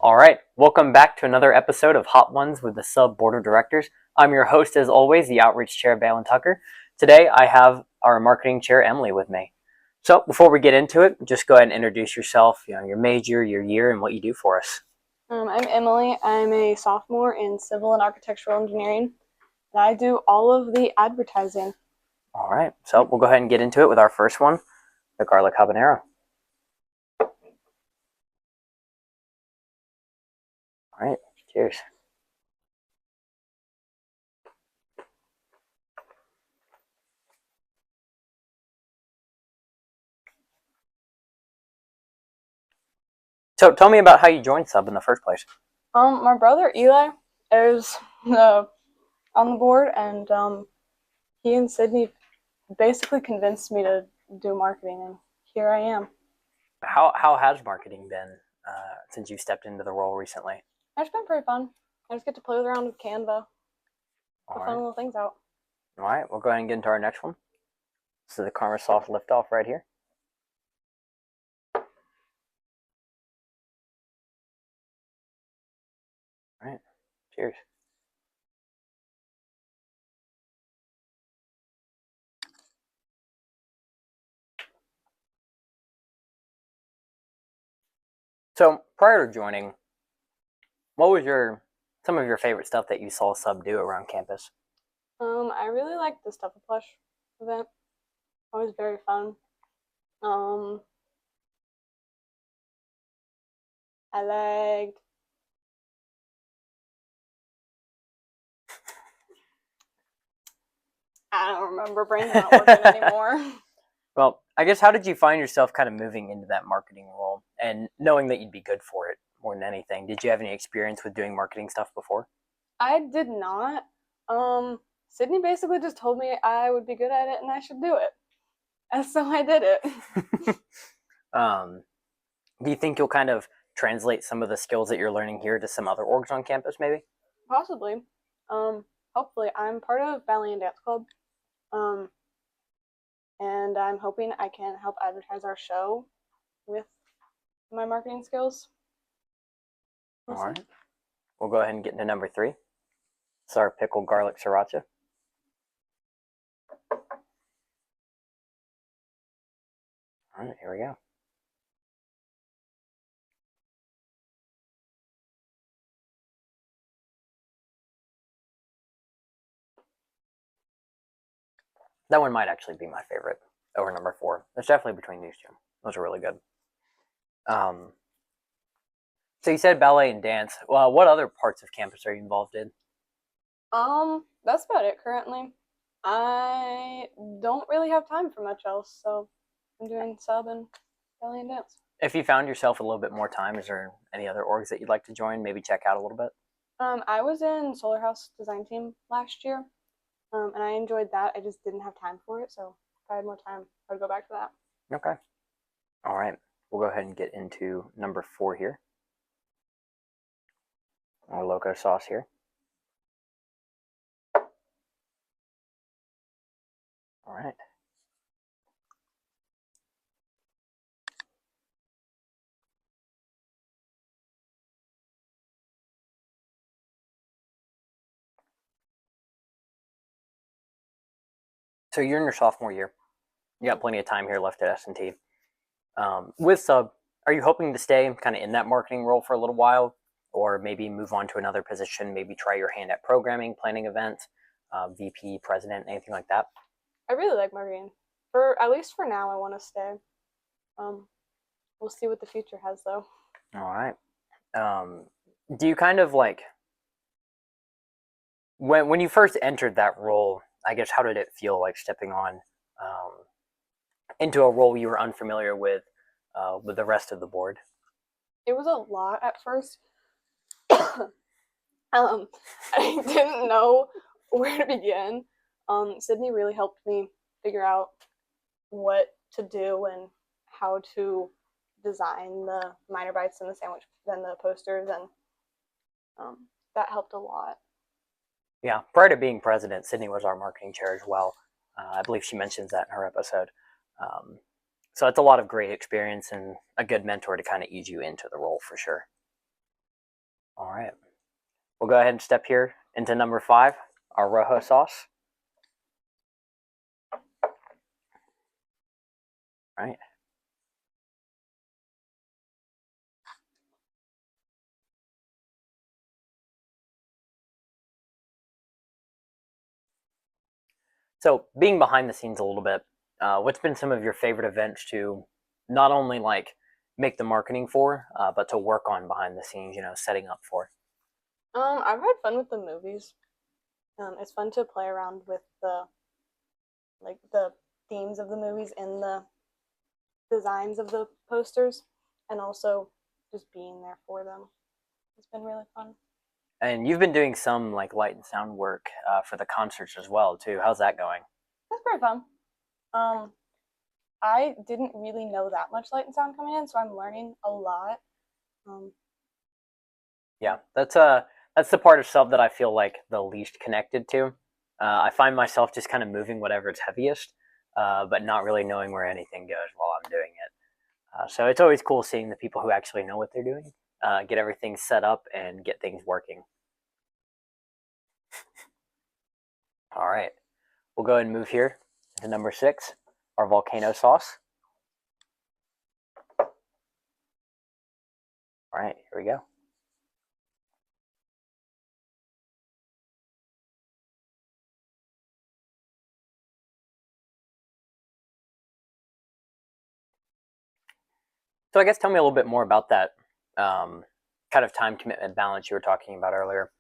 All right, welcome back to another episode of Hot Ones with the Sub Board of Directors. I'm your host, as always, the Outreach Chair, Balin Tucker. Today, I have our Marketing Chair, Emily, with me. So, before we get into it, just go ahead and introduce yourself, your major, your year, and what you do for us. I'm Emily. I'm a sophomore in civil and architectural engineering, and I do all of the advertising. All right, so we'll go ahead and get into it with our first one, the garlic habanero. All right, cheers. So, tell me about how you joined Sub in the first place. My brother Eli is on the board, and he and Sydney basically convinced me to do marketing, and here I am. How has marketing been since you stepped into the role recently? It's been pretty fun. I just get to play around with Canva, put fun little things out. All right, we'll go ahead and get into our next one. So the caramel sauce liftoff right here. All right, cheers. So prior to joining, what was some of your favorite stuff that you saw Sub do around campus? I really liked the Stuff a Plush event. It was very fun. I liked I don't remember. Brain's not working anymore. Well, I guess how did you find yourself kind of moving into that marketing role and knowing that you'd be good for it more than anything? Did you have any experience with doing marketing stuff before? I did not. Sydney basically just told me I would be good at it and I should do it. And so I did it. Do you think you'll kind of translate some of the skills that you're learning here to some other orgs on campus, maybe? Possibly. Hopefully. I'm part of Ballet and Dance Club. And I'm hoping I can help advertise our show with my marketing skills. All right. We'll go ahead and get into number 3. It's our pickled garlic sriracha. All right, here we go. That one might actually be my favorite over number 4. It's definitely between these two. Those are really good. So you said ballet and dance. Well, what other parts of campus are you involved in? That's about it currently. I don't really have time for much else, so I'm doing sub and ballet and dance. If you found yourself a little bit more time, is there any other orgs that you'd like to join? Maybe check out a little bit? I was in Solar House design team last year, and I enjoyed that. I just didn't have time for it, so if I had more time, I would go back to that. Okay. All right. We'll go ahead and get into number 4 here. Our loco sauce here. All right. So you're in your sophomore year. You got plenty of time here left at S&T. With Sub, are you hoping to stay kind of in that marketing role for a little while, or maybe move on to another position, maybe try your hand at programming, planning events, VP, president, anything like that? I really like marketing. At least for now, I want to stay. We'll see what the future has, though. All right. Do you kind of like when you first entered that role? I guess how did it feel like stepping on into a role you were unfamiliar with the rest of the board? It was a lot at first. I didn't know where to begin. Sydney really helped me figure out what to do and how to design the minor bites and the sandwich and the posters, and that helped a lot. Yeah, prior to being president, Sydney was our marketing chair as well. I believe she mentions that in her episode. So it's a lot of great experience and a good mentor to kind of ease you into the role for sure. All right. We'll go ahead and step here into number 5, our Rojo sauce. All right. So, being behind the scenes a little bit, what's been some of your favorite events to not only like make the marketing for, but to work on behind the scenes, setting up for? I've had fun with the movies. It's fun to play around with the themes of the movies and the designs of the posters, and also just being there for them. It's been really fun. And you've been doing some like light and sound work for the concerts as well, too. How's that going? It's pretty fun. Um, I didn't really know that much light and sound coming in, so I'm learning a lot. Um, Yeah, that's the part of sub that I feel like the least connected to. I find myself just kind of moving whatever it's heaviest, but not really knowing where anything goes while I'm doing it. So it's always cool seeing the people who actually know what they're doing, get everything set up and get things working. All right, we'll go ahead and move here to number 6, our volcano sauce. All right, here we go. So I guess tell me a little bit more about that kind of time commitment balance you were talking about earlier.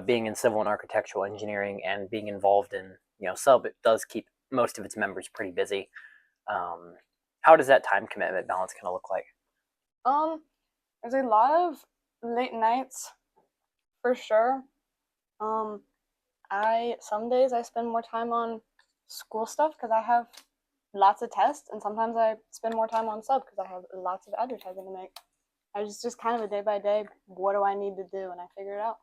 Being in civil and architectural engineering and being involved in, sub, it does keep most of its members pretty busy. How does that time commitment balance kind of look like? um, there's a lot of late nights for sure. Um, I some days I spend more time on school stuff because I have lots of tests, and sometimes I spend more time on sub because I have lots of advertising to make. I just kind of a day by day. What do I need to do, and I figure it out.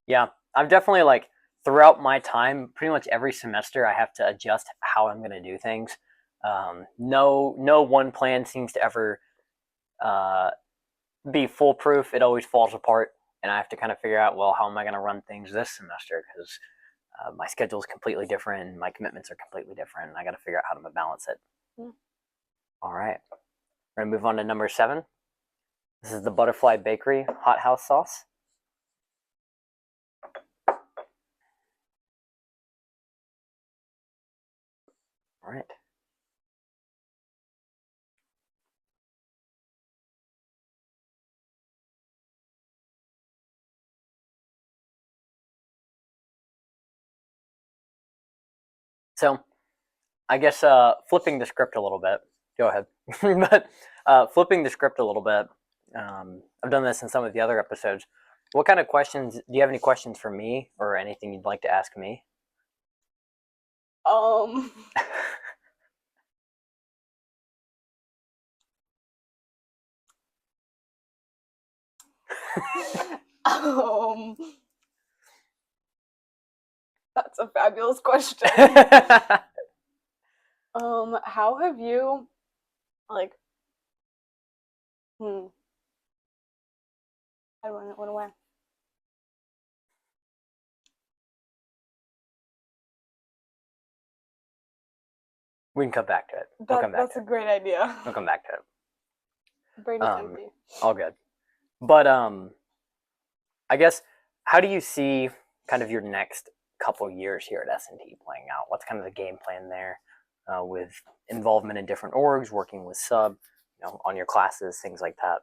Yeah, I've definitely like throughout my time, pretty much every semester, I have to adjust how I'm going to do things. No one plan seems to ever uh, be foolproof. It always falls apart, and I have to kind of figure out, well, how am I going to run things this semester? Because my schedule is completely different, and my commitments are completely different, and I got to figure out how to balance it. Mm. All right, we're gonna move on to number 7. This is the Butterfly Bakery Hot House Sauce. All right. So I guess flipping the script a little bit. Go ahead. But flipping the script a little bit. I've done this in some of the other episodes. What kind of questions do you have? Any questions for me, or anything you'd like to ask me? Um, um, that's a fabulous question. How have you, like, I went away. We can come back to it. We'll come back That's to a it. great idea. We'll come back to it. Brain is empty. All good. But I guess how do you see kind of your next couple years here at S&T playing out? What's kind of the game plan there with involvement in different orgs, working with sub, on your classes, things like that?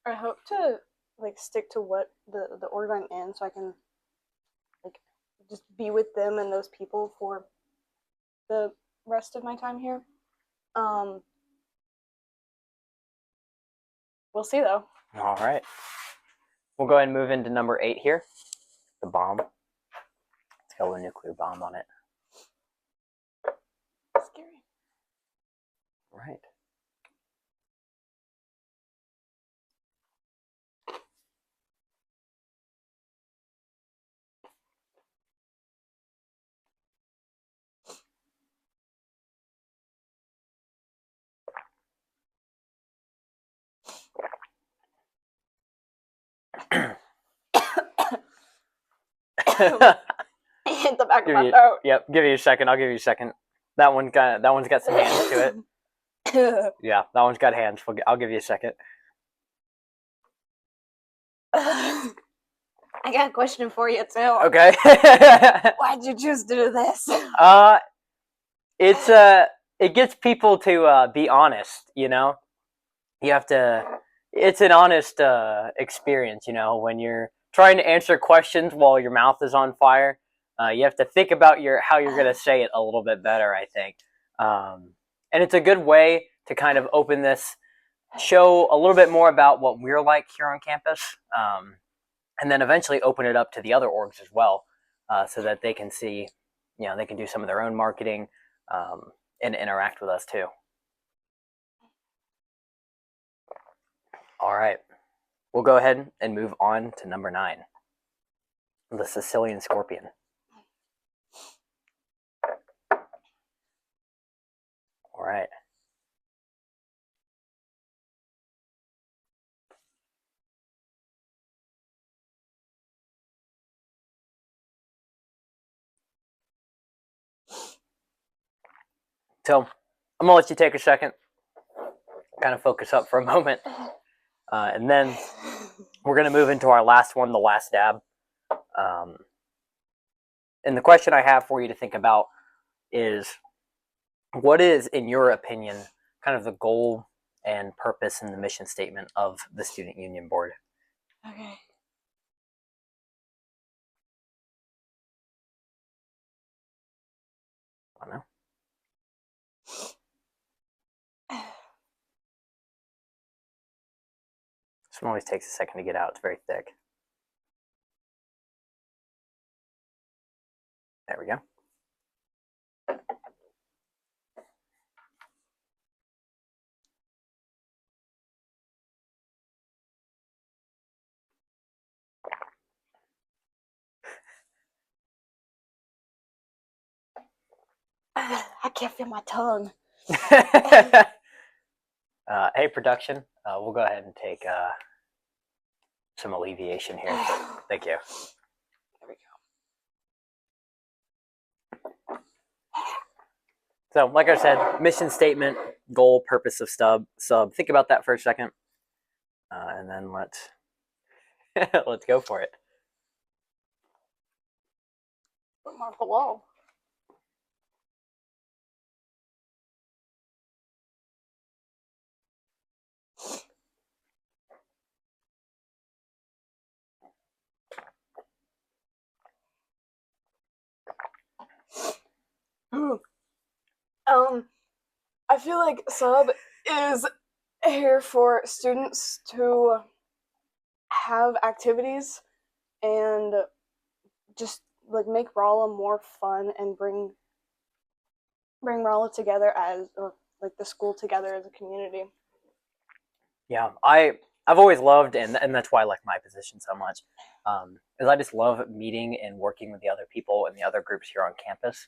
I hope to like stick to what the org I'm in, so I can like just be with them and those people for the rest of my time here. We'll see though. All right. We'll go ahead and move into number 8 here. The bomb. It's got a nuclear bomb on it. Scary. Right. hit the back of my throat. Yep, give you a second. I'll give you a second. That one's got some hands to it. Yeah, that one's got hands. I'll give you a second. I got a question for you too. Okay. Why'd you choose to do this? It gets people to be honest. You know, you have to. It's an honest experience. You know, when you're trying to answer questions while your mouth is on fire, you have to think about how you're going to say it a little bit better. I think, and it's a good way to kind of open this show a little bit more about what we're like here on campus, and then eventually open it up to the other orgs as well, so that they can see, you know, they can do some of their own marketing, and interact with us too. All right, we'll go ahead and move on to number 9, the Sicilian Scorpion. All right. So I'm gonna let you take a second, kind of focus up for a moment, and then we're gonna move into our last one, the last dab. And the question I have for you to think about is, what is, in your opinion, kind of the goal and purpose and the mission statement of the Student Union Board? Okay. I don't know. This one always takes a second to get out. It's very thick. There we go. I can't feel my tongue. Hey, production, we'll go ahead and take some alleviation here. Thank you. There we go. So, like I said, mission statement, goal, purpose of sub. Think about that for a second, and then let's go for it. Put more below. I feel like sub is here for students to have activities and just like make Rolla more fun and bring Rolla together or like the school together as a community. Yeah, I've always loved, and that's why I like my position so much, is I just love meeting and working with the other people and the other groups here on campus,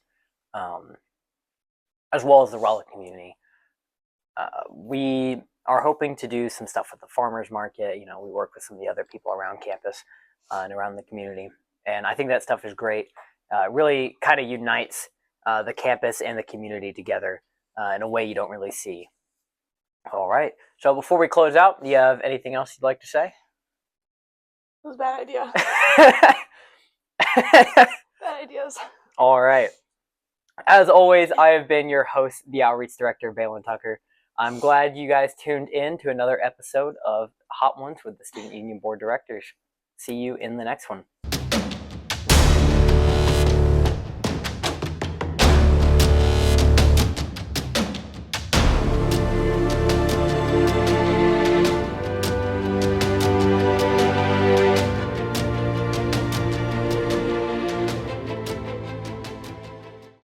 as well as the Rolla community. We are hoping to do some stuff with the farmers market. You know, we work with some of the other people around campus and around the community, and I think that stuff is great. Really kind of unites the campus and the community together in a way you don't really see. All right. So before we close out, do you have anything else you'd like to say? It was a bad idea. Bad ideas. All right. As always, I have been your host, the Outreach Director, Balin Tucker. I'm glad you guys tuned in to another episode of Hot Ones with the Student Union Board Directors. See you in the next one.